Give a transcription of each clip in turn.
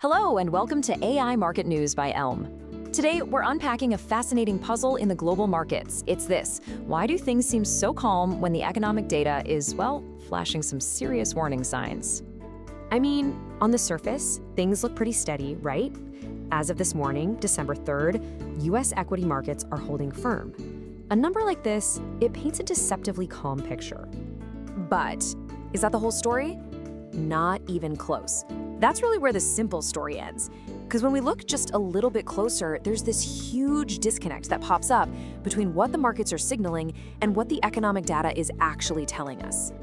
Hello and welcome to AI Market News by Elm. Today, we're unpacking a fascinating puzzle in the global markets. It's this: why do things seem so calm when the economic data is, well, flashing some serious warning signs? I mean, on the surface, things look pretty steady, right? As of this morning, December 3rd, US equity markets are holding firm. A number like this, it paints a deceptively calm picture. But is that the whole story? Not even close. That's really where the simple story ends. Because when we look just a little bit closer, there's this huge disconnect that pops up between what the markets are signaling and what the economic data is actually telling us.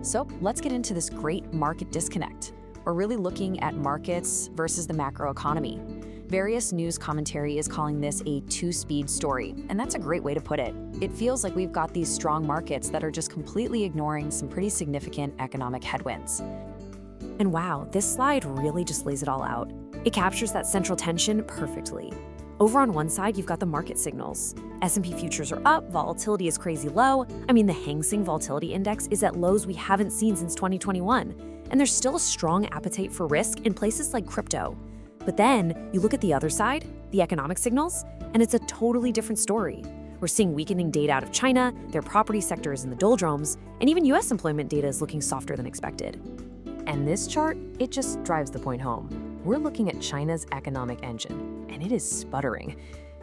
So let's get into this great market disconnect. We're really looking at markets versus the macroeconomy. Various news commentary is calling this a two-speed story, and that's a great way to put it. It feels like we've got these strong markets that are just completely ignoring some pretty significant economic headwinds. And wow, this slide really just lays it all out. It captures that central tension perfectly. Over on one side, you've got the market signals. S&P futures are up, volatility is crazy low. The Hang Seng Volatility Index is at lows we haven't seen since 2021. And there's still a strong appetite for risk in places like crypto. But then, you look at the other side, the economic signals, and it's a totally different story. We're seeing weakening data out of China, their property sector is in the doldrums, and even US employment data is looking softer than expected. And this chart, it just drives the point home. We're looking at China's economic engine, and it is sputtering.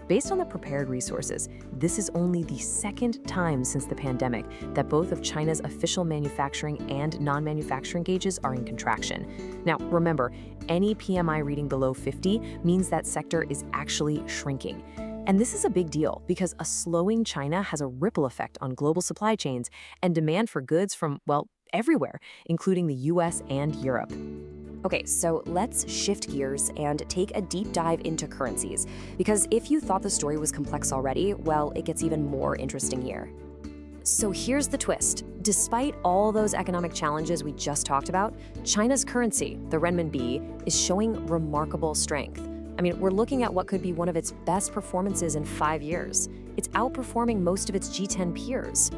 Based on the prepared resources, this is only the second time since the pandemic that both of China's official manufacturing and non-manufacturing gauges are in contraction. Now, remember, any PMI reading below 50 means that sector is actually shrinking. And this is a big deal because a slowing China has a ripple effect on global supply chains and demand for goods from, well, everywhere, including the US and Europe. Okay, so let's shift gears and take a deep dive into currencies, because if you thought the story was complex already, well, it gets even more interesting here. So here's the twist. Despite all those economic challenges we just talked about, China's currency, the renminbi, is showing remarkable strength. We're looking at what could be one of its best performances in 5 years. It's outperforming most of its G10 peers.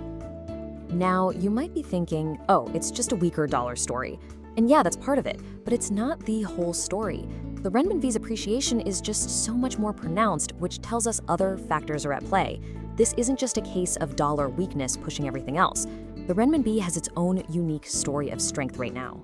Now, you might be thinking, oh, it's just a weaker dollar story. And yeah, that's part of it, but it's not the whole story. The renminbi's appreciation is just so much more pronounced, which tells us other factors are at play. This isn't just a case of dollar weakness pushing everything else. The renminbi has its own unique story of strength right now.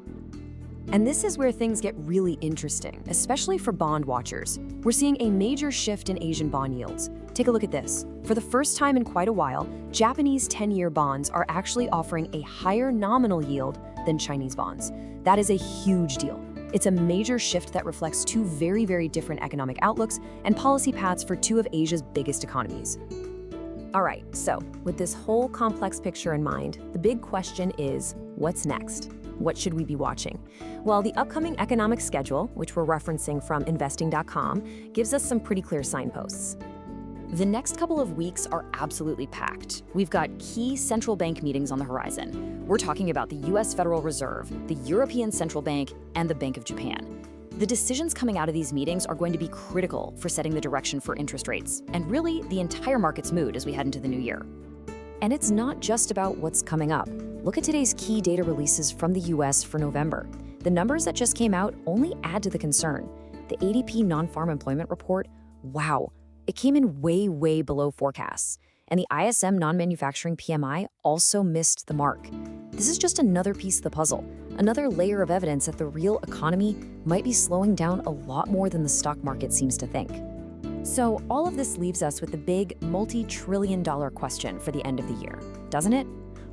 And this is where things get really interesting, especially for bond watchers. We're seeing a major shift in Asian bond yields. Take a look at this. For the first time in quite a while, Japanese 10-year bonds are actually offering a higher nominal yield than Chinese bonds. That is a huge deal. It's a major shift that reflects two very, very different economic outlooks and policy paths for two of Asia's biggest economies. All right, so with this whole complex picture in mind, the big question is, what's next? What should we be watching? Well, the upcoming economic schedule, which we're referencing from investing.com, gives us some pretty clear signposts. The next couple of weeks are absolutely packed. We've got key central bank meetings on the horizon. We're talking about the US Federal Reserve, the European Central Bank, and the Bank of Japan. The decisions coming out of these meetings are going to be critical for setting the direction for interest rates, and really the entire market's mood as we head into the new year. And it's not just about what's coming up. Look at today's key data releases from the US for November. The numbers that just came out only add to the concern. The ADP non-farm employment report, wow, it came in way, way below forecasts. And the ISM non-manufacturing PMI also missed the mark. This is just another piece of the puzzle, another layer of evidence that the real economy might be slowing down a lot more than the stock market seems to think. So all of this leaves us with the big multi-trillion-dollar question for the end of the year, doesn't it?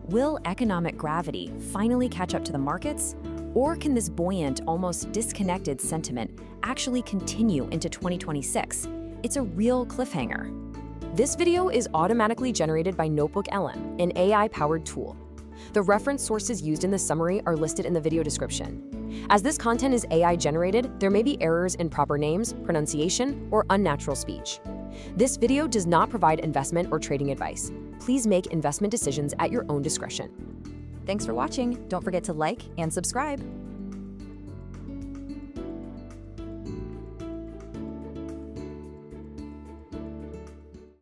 Will economic gravity finally catch up to the markets? Or can this buoyant, almost disconnected sentiment actually continue into 2026? It's a real cliffhanger. This video is automatically generated by NotebookLM, an AI-powered tool. The reference sources used in the summary are listed in the video description. As this content is AI-generated, there may be errors in proper names, pronunciation, or unnatural speech. This video does not provide investment or trading advice. Please make investment decisions at your own discretion. Thanks for watching. Don't forget to like and subscribe.